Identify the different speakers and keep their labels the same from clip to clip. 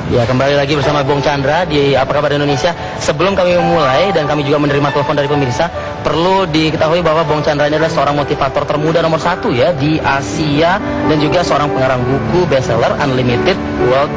Speaker 1: Ya, kembali lagi bersama Bung Chandra di Apa Kabar Indonesia. Sebelum kami memulai dan kami juga menerima telepon dari pemirsa, perlu diketahui bahwa Bung Chandra ini adalah seorang motivator termuda nomor 1 ya di Asia, dan juga seorang pengarang buku bestseller Unlimited World,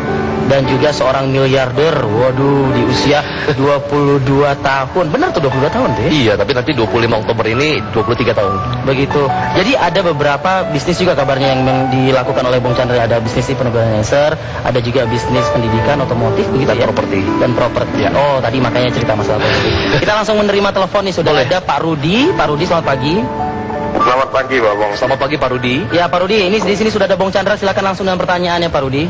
Speaker 1: dan juga seorang miliarder. Waduh, di usia 22 tahun. Benar tuh 22 tahun deh.
Speaker 2: Iya, tapi nanti 25 Oktober ini 23 tahun.
Speaker 1: Begitu. Jadi ada beberapa bisnis juga kabarnya yang dilakukan oleh Bung Chandra. Ada bisnis influencer, ada juga bisnis pendidikan otomotif begitu
Speaker 2: Dan
Speaker 1: ya.
Speaker 2: properti.
Speaker 1: Dan properti.
Speaker 2: Ya.
Speaker 1: Oh, tadi makanya cerita masalah properti. Kita langsung menerima telepon nih, sudah
Speaker 2: Boleh.
Speaker 1: ada Pak Rudi. Pak Rudi, selamat pagi.
Speaker 3: Selamat pagi, Pak Bong.
Speaker 2: Selamat pagi Pak Rudi.
Speaker 1: Ya, Pak Rudi, ini di sini sudah ada Bung Chandra. Silakan langsung dengan pertanyaannya, Pak Rudi.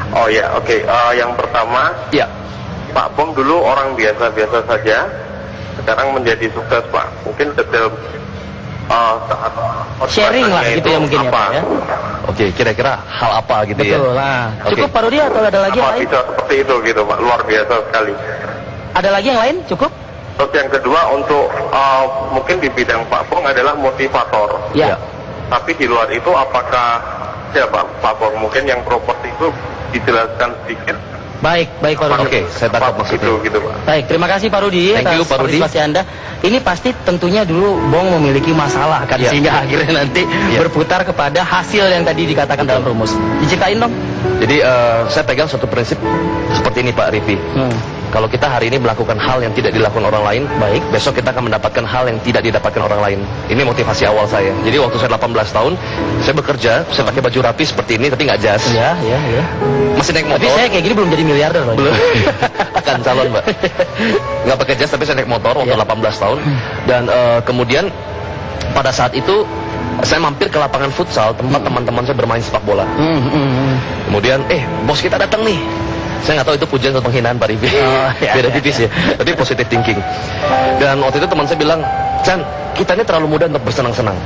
Speaker 3: Oh ya, oke. Yang pertama,
Speaker 2: Ya,
Speaker 3: Pak Bong dulu orang biasa-biasa saja, sekarang menjadi sukses, Pak. Mungkin detail saat
Speaker 1: Sharing lah gitu ya mungkin ya,
Speaker 3: apa?
Speaker 1: Pak ya.
Speaker 2: oke, kira-kira hal apa gitu
Speaker 1: Betul
Speaker 2: ya?
Speaker 1: lah.
Speaker 2: Oke.
Speaker 1: Cukup Pak Rudi atau ada lagi yang
Speaker 3: Apa
Speaker 1: lain?
Speaker 3: bisa seperti itu gitu, Pak? Luar biasa sekali.
Speaker 1: Ada lagi yang lain? Cukup?
Speaker 3: Terus yang kedua untuk mungkin di bidang Pak Bong adalah motivator.
Speaker 1: Ya.
Speaker 3: Tapi di luar itu apakah siapa Pak Bong? Mungkin yang properti itu dijelaskan sedikit.
Speaker 1: Baik, baik Pak Rudi.
Speaker 2: Oke, saya tangkap maksudnya.
Speaker 3: Gitu, Pak.
Speaker 1: Baik, terima kasih Pak Rudi
Speaker 2: Thank you,
Speaker 1: atas
Speaker 2: Pak Rudi.
Speaker 1: partisipasi Anda. Ini pasti tentunya dulu Bong memiliki masalah kan,
Speaker 2: Ya.
Speaker 1: sehingga akhirnya nanti berputar kepada hasil yang tadi dikatakan dalam rumus. Diceritain dong.
Speaker 2: Jadi saya pegang satu prinsip seperti ini Pak Rifi. Kalau kita hari ini melakukan hal yang tidak dilakukan orang lain, baik, besok kita akan mendapatkan hal yang tidak didapatkan orang lain. Ini motivasi awal saya. Jadi waktu saya 18 tahun, saya bekerja, saya pakai baju rapi seperti ini, tapi nggak jas.
Speaker 1: Ya.
Speaker 2: Masih naik motor.
Speaker 1: Tapi saya kayak gini belum jadi miliarder loh.
Speaker 2: Belum. Akan calon, Mbak. Nggak pakai jas, tapi saya naik motor waktu 18 tahun. Dan kemudian pada saat itu saya mampir ke lapangan futsal tempat teman-teman saya bermain sepak bola. Kemudian, bos kita datang nih. Saya nggak tahu itu pujian atau penghinaan Pak Rifi. Beda tipis ya. Tapi positive thinking. Dan waktu itu teman saya bilang, Chan, kita ini terlalu muda untuk bersenang-senang.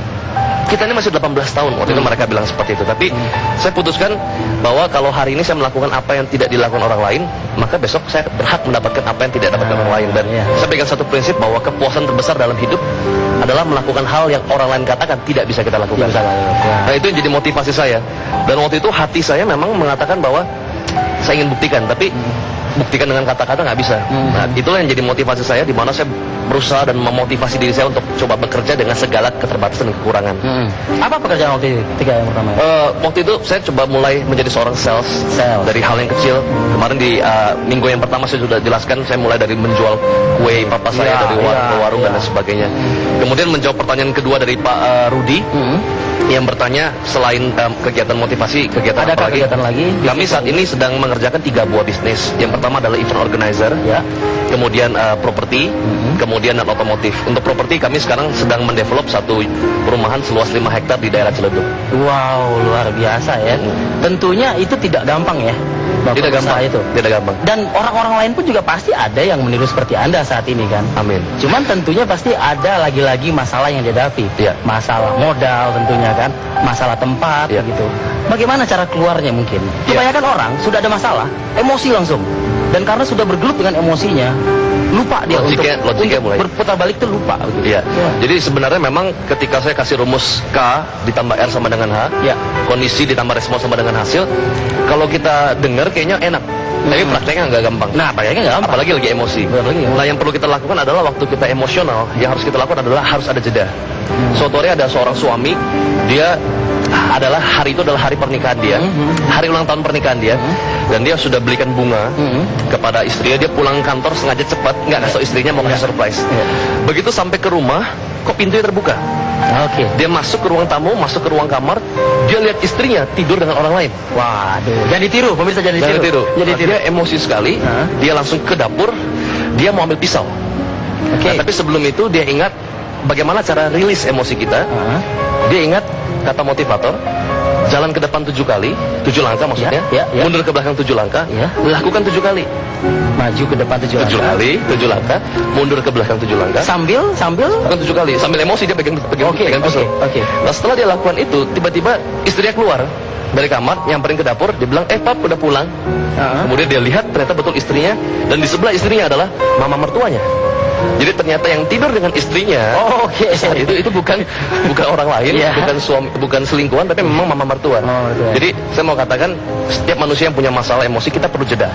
Speaker 2: Kita ini masih 18 tahun. Waktu itu mereka bilang seperti itu. Tapi saya putuskan bahwa kalau hari ini saya melakukan apa yang tidak dilakukan orang lain, maka besok saya berhak mendapatkan apa yang tidak didapatkan orang lain. Dan saya pegang satu prinsip bahwa kepuasan terbesar dalam hidup adalah melakukan hal yang orang lain katakan tidak bisa kita lakukan. Nah, itu yang jadi motivasi saya. Dan waktu itu hati saya memang mengatakan bahwa saya ingin buktikan, tapi buktikan dengan kata-kata nggak bisa. Nah, itulah yang jadi motivasi saya, di mana saya berusaha dan memotivasi diri saya untuk coba bekerja dengan segala keterbatasan dan kekurangan.
Speaker 1: Apa pekerjaan waktu itu? Tiga yang pertama.
Speaker 2: Waktu itu saya coba mulai menjadi seorang sales. Dari hal yang kecil. Kemarin di minggu yang pertama saya sudah jelaskan, saya mulai dari menjual kue papa saya dari warung ke warung dan lain sebagainya. Kemudian menjawab pertanyaan kedua dari Pak Rudi yang bertanya, selain kegiatan motivasi, kegiatan apa lagi?
Speaker 1: Kegiatan lagi?
Speaker 2: Kami saat ini sedang mengerjakan 3 buah bisnis. Yang pertama adalah event organizer, kemudian properti, kemudian dan otomotif. Untuk properti kami sekarang sedang mendevelop satu perumahan seluas 5 hektar di daerah Ciledug.
Speaker 1: Wow, luar biasa ya. Tentunya itu tidak gampang ya. Bapak
Speaker 2: Tidak gampang
Speaker 1: usaha itu.
Speaker 2: Tidak gampang.
Speaker 1: Dan orang-orang lain pun juga pasti ada yang meniru seperti Anda saat ini kan.
Speaker 2: Amin.
Speaker 1: Cuman tentunya pasti ada lagi-lagi masalah yang dihadapi.
Speaker 2: Iya.
Speaker 1: Masalah modal tentunya kan, masalah tempat begitu. Bagaimana cara keluarnya mungkin? Kebanyakan orang sudah ada masalah, emosi langsung. Dan karena sudah bergelut dengan emosinya, lupa dia
Speaker 2: Logiknya
Speaker 1: untuk
Speaker 2: mulai
Speaker 1: berputar balik itu lupa begitu.
Speaker 2: Iya. Jadi sebenarnya memang ketika saya kasih rumus K ditambah R sama dengan H, kondisi ditambah respon sama dengan hasil, kalau kita dengar kayaknya enak, tapi prakteknya nggak gampang.
Speaker 1: Nah, prakteknya nggak gampang.
Speaker 2: Apalagi lagi emosi. Nah, yang perlu kita lakukan adalah waktu kita emosional, yang harus kita lakukan adalah harus ada jeda. Suatu hari ada seorang suami, dia adalah hari itu adalah hari pernikahan dia, hari ulang tahun pernikahan dia, dan dia sudah belikan bunga kepada istrinya. Dia pulang kantor sengaja cepat, nggak kasih tau istrinya, mau kasih surprise. Begitu sampai ke rumah, kok pintunya terbuka. Dia masuk ke ruang tamu, masuk ke ruang kamar, dia lihat istrinya tidur dengan orang lain.
Speaker 1: Waduh, jangan ditiru, pemirsa jangan ditiru.
Speaker 2: Dia emosi sekali, dia langsung ke dapur, dia mau ambil pisau. Nah, tapi sebelum itu dia ingat bagaimana cara rilis emosi kita. Dia ingat kata motivator, jalan ke depan 7 kali, 7 langkah maksudnya, mundur ke belakang 7 langkah, lakukan 7 kali.
Speaker 1: Maju ke depan 7 langkah.
Speaker 2: 7 kali, 7 langkah, mundur ke belakang 7 langkah.
Speaker 1: Sambil
Speaker 2: lakukan 7 kali, sambil emosi dia pegang pisau. Nah, setelah dia lakukan itu, tiba-tiba istrinya keluar dari kamar, nyamperin ke dapur, dia bilang, Pap, udah pulang. Kemudian dia lihat ternyata betul istrinya, dan di sebelah istrinya adalah mama mertuanya. Jadi ternyata yang tidur dengan istrinya
Speaker 1: Oh, oke.
Speaker 2: saat itu bukan orang lain,
Speaker 1: Iya.
Speaker 2: bukan suami, bukan selingkuhan, tapi memang mama mertua.
Speaker 1: Oh, betul.
Speaker 2: Jadi saya mau katakan setiap manusia yang punya masalah emosi kita perlu jeda.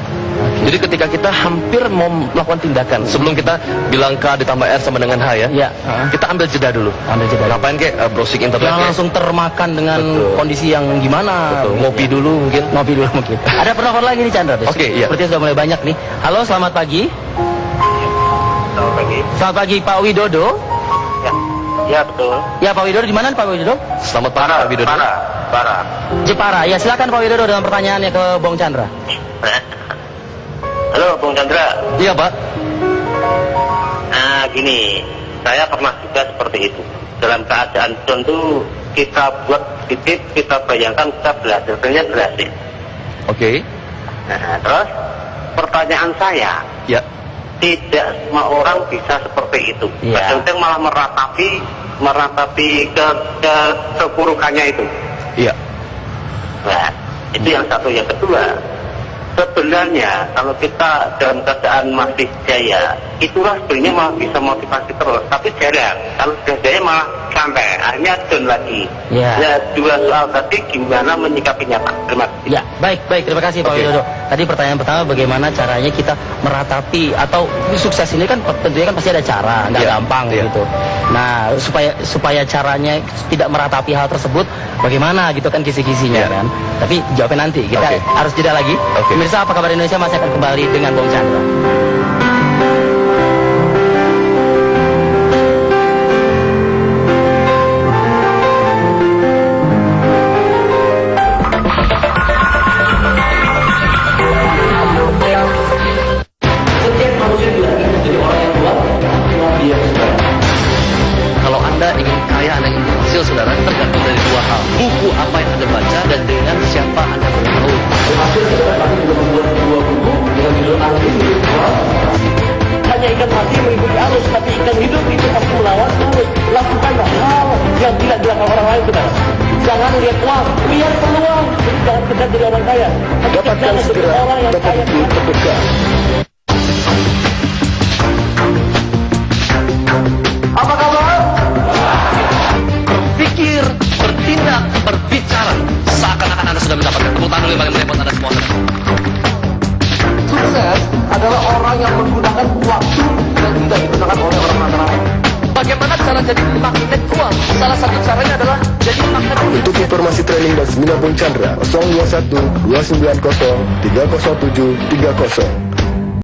Speaker 2: Jadi ketika kita hampir mau melakukan tindakan, sebelum kita bilang K ditambah R sama dengan H ya,
Speaker 1: Iya.
Speaker 2: kita ambil jeda dulu.
Speaker 1: Ambil jeda.
Speaker 2: Ngapain kek browsing internet?
Speaker 1: Jangan langsung termakan dengan
Speaker 2: Betul.
Speaker 1: kondisi yang gimana.
Speaker 2: Betul. Ngopi dulu mungkin.
Speaker 1: Ngopi dulu mungkin. Ada penelpon lagi nih Chandra.
Speaker 2: Oke, iya.
Speaker 1: Sepertinya sudah mulai banyak nih. Halo, selamat pagi.
Speaker 3: Selamat pagi.
Speaker 1: Selamat pagi Pak Widodo.
Speaker 3: Ya betul.
Speaker 1: Ya Pak Widodo, di mana Pak Widodo?
Speaker 2: Selamat pagi Pak Widodo.
Speaker 3: Para.
Speaker 1: Jepara. Ya silakan Pak Widodo dengan pertanyaannya ke Bung Chandra.
Speaker 3: Halo, Bung Chandra.
Speaker 2: Iya Pak.
Speaker 3: Nah, gini, saya pernah juga seperti itu. Dalam keadaan down tuh kita buat titip, kita bayangkan kita berhasil, ternyata berhasil.
Speaker 2: Oke.
Speaker 3: Nah, terus pertanyaan saya,
Speaker 2: Ya.
Speaker 3: tidak semua orang bisa seperti itu.
Speaker 1: Iya.
Speaker 3: Kadang-kadang malah meratapi keburukannya itu.
Speaker 2: Iya.
Speaker 3: Nah, itu yang satu. Yang kedua, sebenarnya kalau kita dalam keadaan masih jaya, itulah sebenarnya malah bisa motivasi terus. Tapi jarang. Kalau sudah jaya malah santai, akhirnya down lagi.
Speaker 1: Ya.
Speaker 3: Nah, dua soal tadi gimana menyikapinya Pak? Terima kasih.
Speaker 1: Ya, baik. Terima kasih Pak
Speaker 2: Oke.
Speaker 1: Widodo. Tadi pertanyaan pertama, bagaimana caranya kita meratapi atau sukses ini kan tentunya kan pasti ada cara, nggak
Speaker 2: Iya,
Speaker 1: gampang
Speaker 2: iya.
Speaker 1: gitu. Nah, supaya caranya tidak meratapi hal tersebut, bagaimana gitu kan kisi-kisinya
Speaker 2: Iya.
Speaker 1: kan. Tapi jawabnya nanti. Kita
Speaker 2: Oke.
Speaker 1: harus jeda lagi.
Speaker 2: Oke.
Speaker 1: Pemirsa, apa kabar Indonesia masih akan kembali dengan Bung Chandra. Setiap manusia juga ingin menjadi orang yang luar biasa.
Speaker 2: Kalau Anda ingin kaya, Anda ingin berhasil, saudara, tergantung dari dua hal. Buku apa yang Anda baca dan dengan siapa Anda bergaul.
Speaker 1: Hasil kita kami juga membuat sebuah buku dengan judul Arti Hidup. Hanya ikan mati mengikuti arus, tapi ikan hidup itu pasti melawan arus. Lakukanlah hal yang tidak dilakukan orang lain, saudara. Jangan lihat uang, lihat peluang. Jadi jangan sekedar jadi orang kaya. Dapatkan segera orang yang kaya terdekat. Apa kabar?
Speaker 2: Berpikir, bertindak, berbicara. Seakan-akan Anda sudah mendapatkan tepuk tangan yang paling merepot Anda semua.
Speaker 1: Sukses adalah orang yang menggunakan waktu yang tidak digunakan oleh orang lain.
Speaker 2: Bagaimana cara jadi magnet uang? Salah satu caranya adalah jadi magnet uang.
Speaker 4: Untuk informasi training dan seminar Bung Chandra 021 290 307 30.